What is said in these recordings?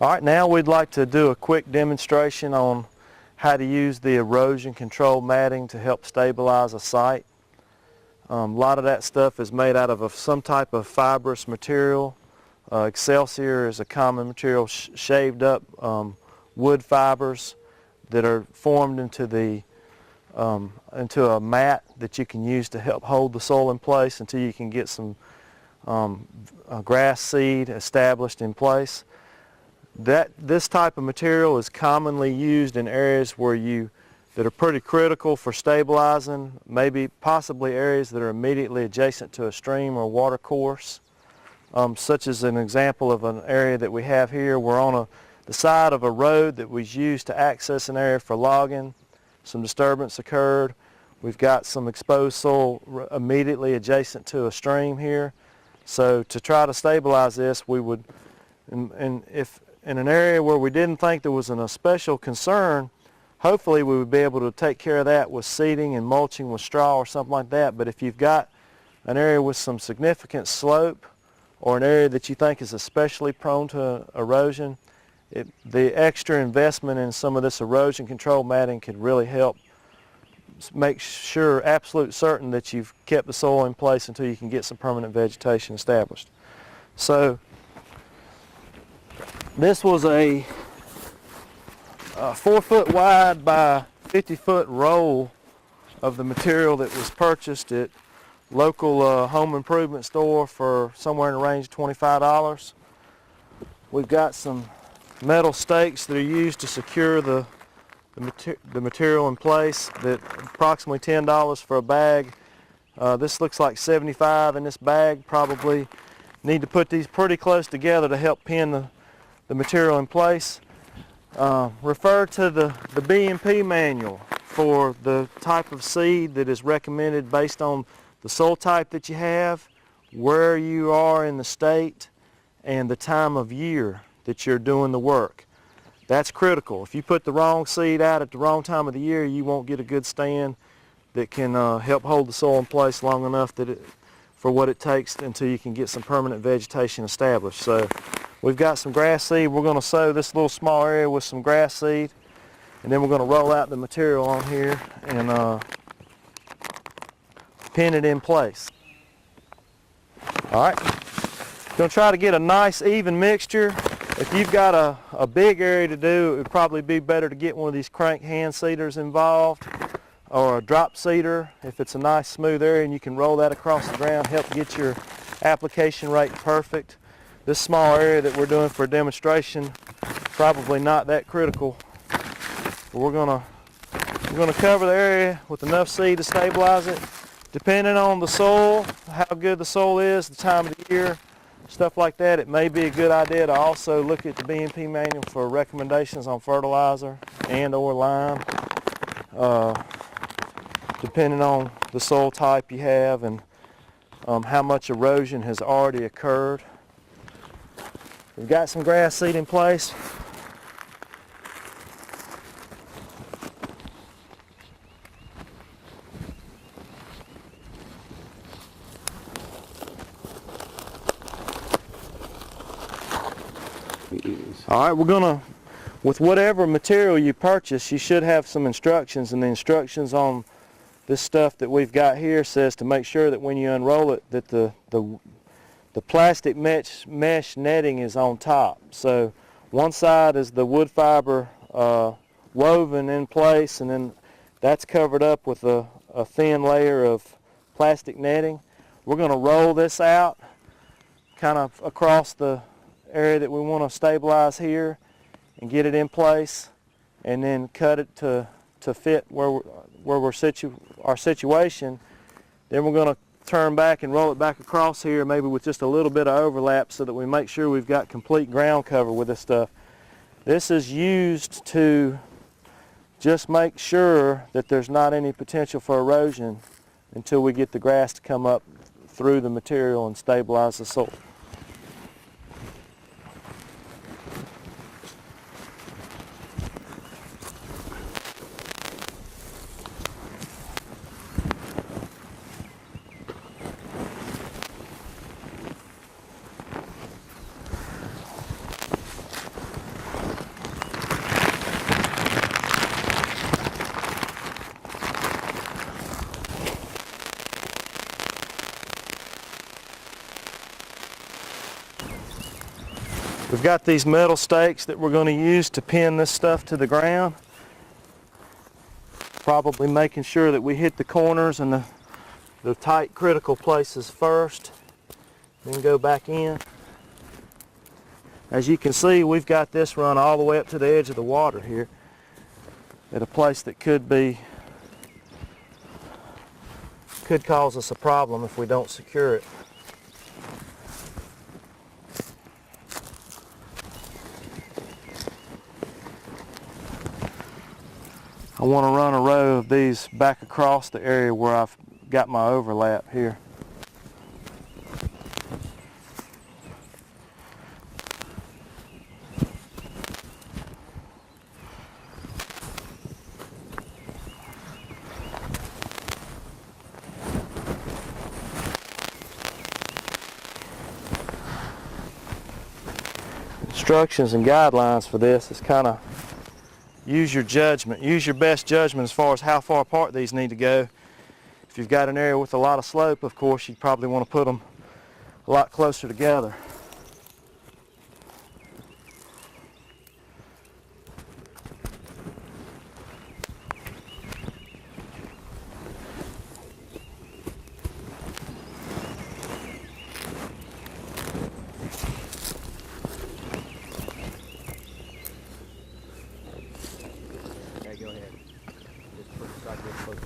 All right, now we'd like to do a quick demonstration on how to use the erosion control matting to help stabilize a site. A lot of that stuff is made out of some type of fibrous material. Excelsior is a common material, shaved up wood fibers that are formed into a mat that you can use to help hold the soil in place until you can get some grass seed established in place. This type of material is commonly used in areas that are pretty critical for stabilizing, possibly areas that are immediately adjacent to a stream or water course. Such as an example of an area that we have here. We're on the side of a road that was used to access an area for logging. Some disturbance occurred. We've got some exposed soil immediately adjacent to a stream here. So to try to stabilize this, we would, if in an area where we didn't think there was a special concern, hopefully we would be able to take care of that with seeding and mulching with straw or something like that. But if you've got an area with some significant slope or an area that you think is especially prone to erosion, the extra investment in some of this erosion control matting could really help make sure, absolute certain that you've kept the soil in place until you can get some permanent vegetation established. So this was a 4-foot wide by 50-foot roll of the material that was purchased at local home improvement store for somewhere in the range of $25. We've got some metal stakes that are used to secure the material in place, that approximately $10 for a bag. This looks like 75 in this bag. Probably need to put these pretty close together to help pin the material in place. Refer to the B&P manual for the type of seed that is recommended based on the soil type that you have, where you are in the state, and the time of year that you're doing the work. That's critical. If you put the wrong seed out at the wrong time of the year, you won't get a good stand that can help hold the soil in place long enough for what it takes until you can get some permanent vegetation established. So we've got some grass seed. We're going to sow this little small area with some grass seed, and then we're going to roll out the material on here and pin it in place. All right, going to try to get a nice even mixture. If you've got a big area to do, it would probably be better to get one of these crank hand seeders involved, or a drop seeder if it's a nice smooth area and you can roll that across the ground, help get your application rate perfect. This small area that we're doing for a demonstration, probably not that critical. But we're gonna cover the area with enough seed to stabilize it. Depending on the soil, how good the soil is, the time of the year, stuff like that, it may be a good idea to also look at the B&P manual for recommendations on fertilizer and or lime, depending on the soil type you have and how much erosion has already occurred. We've got some grass seed in place. All right, we're gonna, with whatever material you purchase, you should have some instructions, and the instructions on this stuff that we've got here says to make sure that when you unroll it that the plastic mesh netting is on top. So one side is the wood fiber woven in place, and then that's covered up with a thin layer of plastic netting. We're going to roll this out kind of across the area that we want to stabilize here and get it in place, and then cut it to fit where our situation. Then we're going to turn back and roll it back across here, maybe with just a little bit of overlap, so that we make sure we've got complete ground cover with this stuff. This is used to just make sure that there's not any potential for erosion until we get the grass to come up through the material and stabilize the soil. We've got these metal stakes that we're going to use to pin this stuff to the ground. Probably making sure that we hit the corners and the tight critical places first, then go back in. As you can see, we've got this run all the way up to the edge of the water here at a place that could cause us a problem if we don't secure it. I want to run a row of these back across the area where I've got my overlap here. Instructions and guidelines for this is kind of use your judgment. Use your best judgment as far as how far apart these need to go. If you've got an area with a lot of slope, of course, you'd probably want to put them a lot closer together. Go ahead. Just put it right there close.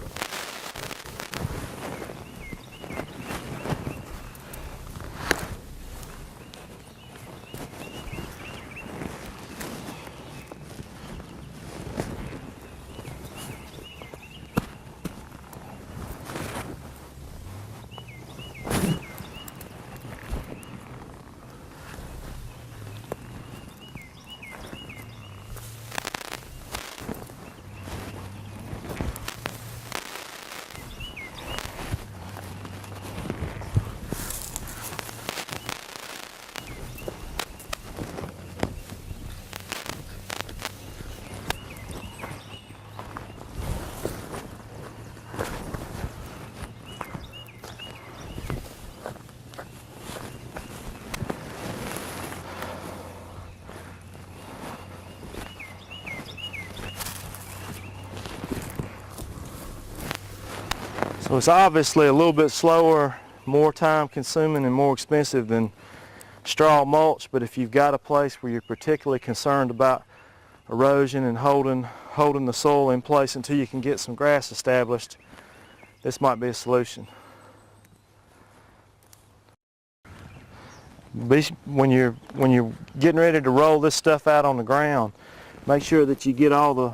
So it's obviously a little bit slower, more time consuming and more expensive than straw mulch, but if you've got a place where you're particularly concerned about erosion and holding the soil in place until you can get some grass established, this might be a solution. When you're getting ready to roll this stuff out on the ground, make sure that you get all the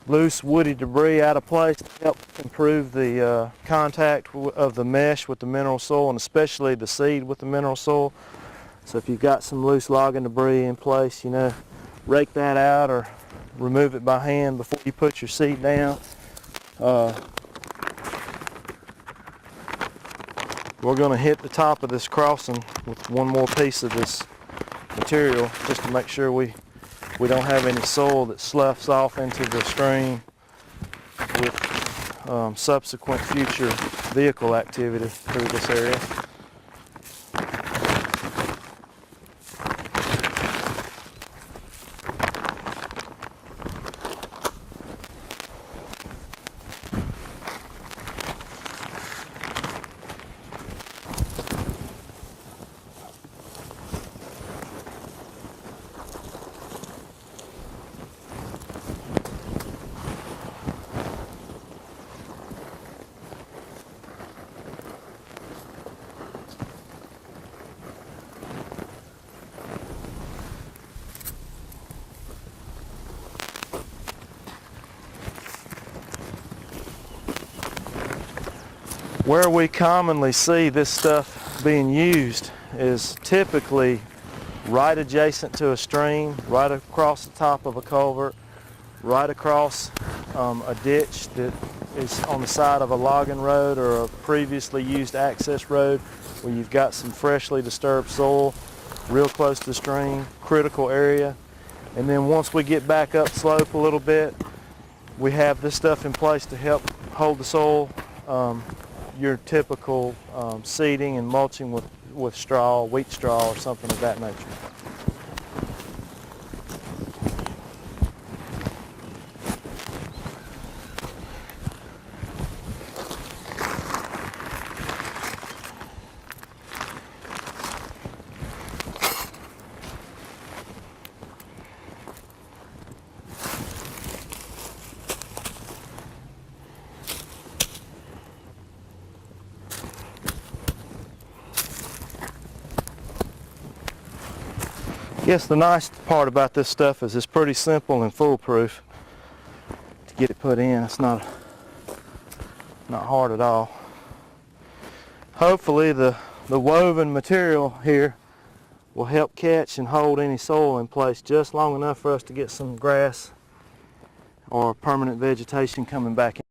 loose woody debris out of place to help improve the contact of the mesh with the mineral soil, and especially the seed with the mineral soil. So if you've got some loose logging debris in place, rake that out or remove it by hand before you put your seed down. We're going to hit the top of this crossing with one more piece of this material just to make sure we don't have any soil that sloughs off into the stream with subsequent future vehicle activity through this area. Where we commonly see this stuff being used is typically right adjacent to a stream, right across the top of a culvert, right across a ditch that is on the side of a logging road or a previously used access road where you've got some freshly disturbed soil real close to the stream, critical area. And then once we get back up slope a little bit, we have this stuff in place to help hold the soil. Your typical seeding and mulching with straw, wheat straw or something of that nature. Yes, the nice part about this stuff is it's pretty simple and foolproof to get it put in. It's not hard at all. Hopefully the woven material here will help catch and hold any soil in place just long enough for us to get some grass or permanent vegetation coming back in.